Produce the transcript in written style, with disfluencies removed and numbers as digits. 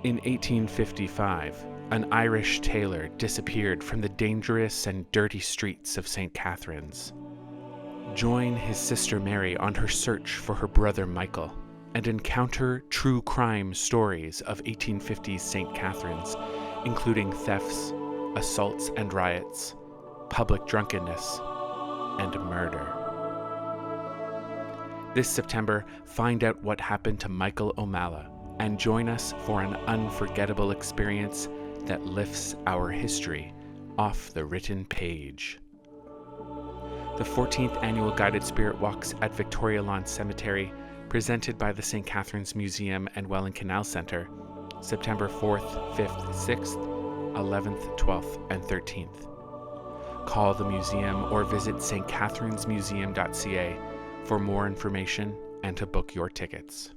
In 1855, an Irish tailor disappeared from the dangerous and dirty streets of St. Catharines. Join his sister Mary on her search for her brother Michael and encounter true crime stories of 1850s St. Catharines, including thefts, assaults and riots, public drunkenness, and murder. This September, find out what happened to Michael O'Malley and join us for an unforgettable experience that lifts our history off the written page. The 14th Annual Guided Spirit Walks at Victoria Lawn Cemetery, presented by the St. Catharines Museum and Welland Canals Centre, September 4th, 5th, 6th, 11th, 12th, and 13th. Call the museum or visit stcatharinesmuseum.ca for more information and to book your tickets.